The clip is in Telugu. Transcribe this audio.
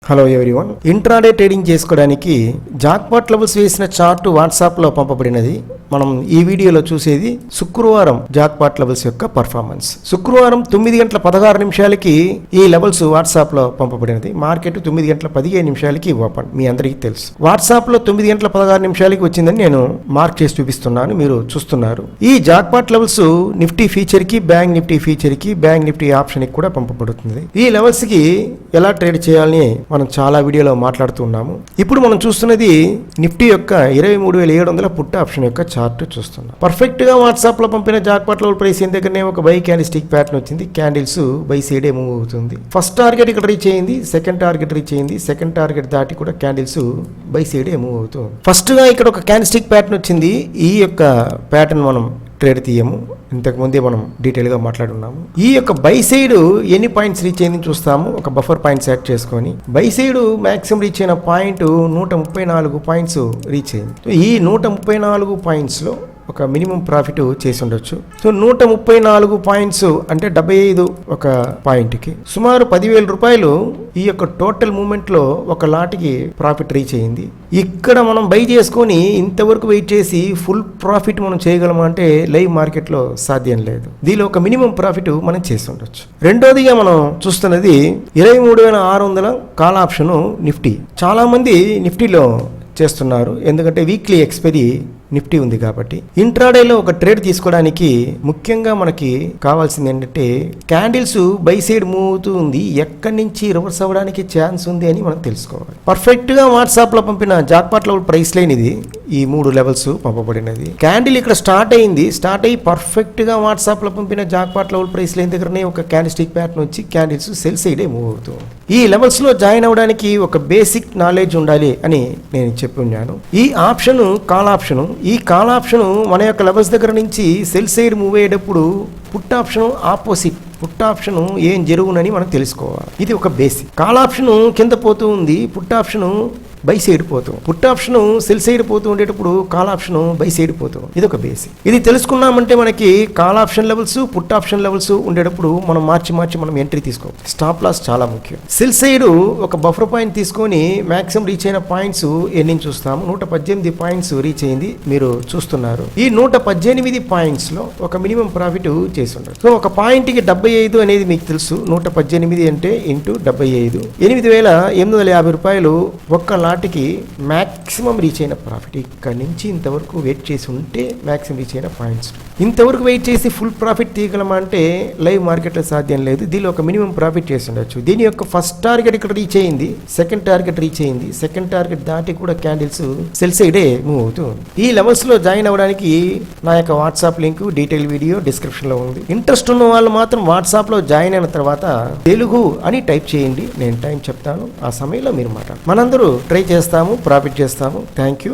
Hello everyone. ఇంట్రాడే ట్రేడింగ్ చేసుకోవడానికి జాక్పాట్ లెవెల్స్ వేసిన చార్ట్ వాట్సాప్ లో పంపబడినది. మనం ఈ వీడియోలో చూసేది శుక్రవారం జాక్పాట్ లెవెల్స్ యొక్క పర్ఫార్మెన్స్. శుక్రవారం 9:16 ఈ లెవెల్స్ వాట్సాప్ లో పంపబడినది. Market 9:15 open. మీ అందరికీ తెలుసు. వాట్సాప్ లో 9:16 వచ్చిందని నేను మార్క్ చేసి చూపిస్తున్నాను, మీరు చూస్తున్నారు. ఈ జాక్పాట్ లెవెల్స్ నిఫ్టీ ఫీచర్ కి, బ్యాంక్ నిఫ్టీ ఫీచర్ కి, బ్యాంక్ నిఫ్టీ ఆప్షన్ కి కూడా పంపబడుతుంది. ఈ లెవెల్స్ కి ఎలా ట్రేడ్ చేయాలని మనం చాలా వీడియోలో మాట్లాడుతున్నాము. ఇప్పుడు మనం చూస్తున్నది నిఫ్టీ యొక్క 23,700 పుట్ ఆప్షన్ యొక్క చార్ట్ చూస్తున్నాం. పర్ఫెక్ట్ గా వాట్సాప్ లో పంపిన జాక్పాట్ లెవెల్ ప్రైస్ దగ్గరనే ఒక బై క్యాండిల్స్టిక్ ప్యాటర్న్ వచ్చింది. క్యాండిల్స్ బై సైడే మూవ్ అవుతుంది. ఫస్ట్ టార్గెట్ ఇక్కడ రీచ్ అయింది, సెకండ్ టార్గెట్ రీచ్ అయింది, సెకండ్ టార్గెట్ దాటి కూడా క్యాండిల్స్ బై సైడే మూవ్ అవుతుంది. ఫస్ట్ గా ఇక్కడ ఒక క్యాండిల్స్టిక్ ప్యాటర్న్ వచ్చింది. ఈ యొక్క ప్యాటర్న్ మనం ట్రేడ్ తీయము, ఇంతకుముందే మనం డీటెయిల్గా మాట్లాడున్నాము. ఈ యొక్క బై సైడ్ ఎన్ని పాయింట్స్ రీచ్ అయింది చూస్తాము. ఒక బఫర్ పాయింట్ సెట్ చేసుకొని బై సైడ్ మాక్సిమం రీచ్ అయిన పాయింట్ 134 పాయింట్స్ రీచ్ అయింది. ఈ 134 పాయింట్స్లో ఒక మినిమం ప్రాఫిట్ చేసి ఉండొచ్చు. సో 134 పాయింట్స్ అంటే 75 ఒక పాయింట్కి సుమారు 10,000 రూపాయలు ఈ యొక్క టోటల్ మూమెంట్ లో ఒక లాట్కి ప్రాఫిట్ రీచ్ అయింది. ఇక్కడ మనం బై చేసుకొని ఇంతవరకు వెయిట్ చేసి ఫుల్ ప్రాఫిట్ మనం చేయగలమా అంటే లైవ్ మార్కెట్ లో సాధ్యం లేదు. దీనిలో ఒక మినిమం ప్రాఫిట్ మనం చేసి ఉండొచ్చు. రెండోదిగా మనం చూస్తున్నది 23,600 కాల్ ఆప్షన్ నిఫ్టీ. చాలా మంది నిఫ్టీలో చేస్తున్నారు, ఎందుకంటే వీక్లీ ఎక్స్పైరీ నిఫ్టీ ఉంది కాబట్టి. ఇంట్రాడేలో ఒక ట్రేడ్ తీసుకోవడానికి ముఖ్యంగా మనకి కావాల్సింది ఏంటంటే క్యాండిల్స్ బై సైడ్ మూవ్ అవుతూ ఉంది, ఎక్కడి నుంచి రివర్స్ అవ్వడానికి ఛాన్స్ ఉంది అని మనం తెలుసుకోవాలి. పర్ఫెక్ట్ గా వాట్సాప్ లో పంపిన జాక్పాట్ లెవెల్ ప్రైస్ లైన్ ఇది. ఈ 3 లెవెల్స్ పంపబడినది. క్యాండిల్ ఇక్కడ స్టార్ట్ అయ్యి పర్ఫెక్ట్ గా వాట్సాప్ లో పంపిన జాక్పాట్ లెవెల్ ప్రైస్ లైన్ దగ్గరనే ఒక క్యాండిల్స్టిక్ ప్యాటర్న్ వచ్చి క్యాండిల్స్ సెల్ సైడే మూవ్ అవుతుంది. ఈ లెవెల్స్ లో జాయిన్ అవ్వడానికి ఒక బేసిక్ నాలెడ్జ్ ఉండాలి అని నేను చెప్పి ఉన్నాను. ఈ ఆప్షన్ కాల్ ఆప్షన్, ఈ కాల్ ఆప్షన్ మన యొక్క లెవెల్స్ దగ్గర నుంచి సెల్ సైడ్ మూవ్ అయ్యేటప్పుడు put option opposite. Put option ఏం జరుగునని మనం తెలుసుకోవాలి. ఇది ఒక బేసిక్. కాల్ ఆప్షన్ కింద పోతూ ఉంది, పుట్ ఆప్షన్ బై సైడ్ పోతాం. పుట్ ఆప్షన్ సెల్ సైడ్ పోతూ ఉండేటప్పుడు కాల్ ఆప్షన్ బై సైడ్ పోతాం. ఇది ఒక బేసిక్. ఇది తెలుసుకున్నామంటే మనకి call option levels, put option levels ఉండేటప్పుడు మనం మార్చి మనం ఎంట్రీ తీసుకోవాలి. స్టాప్ లాస్ చాలా ముఖ్యం. సెల్ సైడ్ ఒక బఫర్ పాయింట్ తీసుకొని మాక్సిమం రీచ్ అయిన పాయింట్స్ ఎన్ని చూస్తాము. 118 పాయింట్స్ రీచ్ అయింది, మీరు చూస్తున్నారు. ఈ 118 పాయింట్స్ లో ఒక మినిమం ప్రాఫిట్ చేసి ఉండదు. సో ఒక పాయింట్ కి 75 అనేది మీకు తెలుసు. 118 అంటే ఇంటూ 75, 8,850 రూపాయలు ఒక్క లాట్కి మ్యాక్సిమం రీచ్ అయిన ప్రాఫిట్. ఇక్కడ నుంచి ఇంతవరకు వెయిట్ చేసి ఉంటే మ్యాక్సిమం రీచ్ అయిన పాయింట్స్. ఇంతవరకు వెయిట్ చేసి ఫుల్ ప్రాఫిట్ తీయగలమా అంటే లైవ్ మార్కెట్లో సాధ్యం లేదు. దీనిలో ఒక మినిమం ప్రాఫిట్ చేసి ఉండొచ్చు. దీని యొక్క ఫస్ట్ టార్గెట్ ఇక్కడ రీచ్ అయింది, సెకండ్ టార్గెట్ రీచ్ అయింది, సెకండ్ టార్గెట్ దాటి కూడా క్యాండిల్స్ సెల్ సైడే మూవ్ అవుతుంది. ఈ లెవెల్స్ లో జాయిన్ అవ్వడానికి నా యొక్క WhatsApp link detail video description లో ఉంది. ఇంట్రెస్ట్ ఉన్న వాళ్ళు మాత్రం వాట్సాప్ లో జాయిన్ అయిన తర్వాత తెలుగు అని టైప్ చేయండి, నేను టైం చెప్తాను. ఆ సమయంలో మీరు మాట్లాడండి. మనందరూ ట్రై చేస్తాము, ప్రాఫిట్ చేస్తాము. Thank you.